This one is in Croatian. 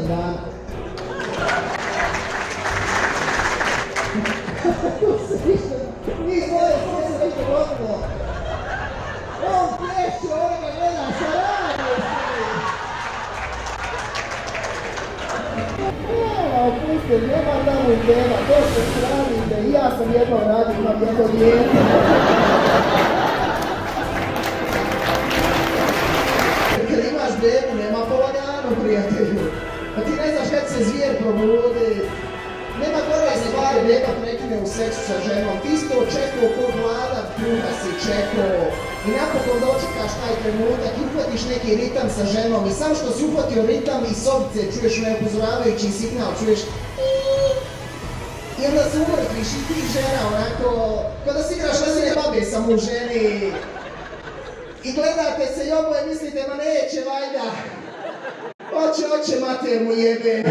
dana. Nije svoje, sve se nešto gotovo. On pješi, ono ga gleda, šta radi? Pusti, nema da mu idema, to što radite, i ja sam jednom radio, imam jedno dijete. Kad imaš bebu, nema polagano, prijatelju. Pa ti ne znaš kad se zvijer probudi. Nema gore stvari, beba prekine u seksu sa ženom. Ti si to čekao kod mlada, kruha si čekao. I napokon dočekaš taj trenutak i uhvatiš neki ritam sa ženom. I sam što si uhvatio ritam i sobice, čuješ onaj upozoravajući signal, čuješ i onda se umrtviš i ti žena onako, kada si igraš lesine babe sa mu ženi. I gledate se i oboje mislite, ma neće vajda. Oće, mater mu jebe.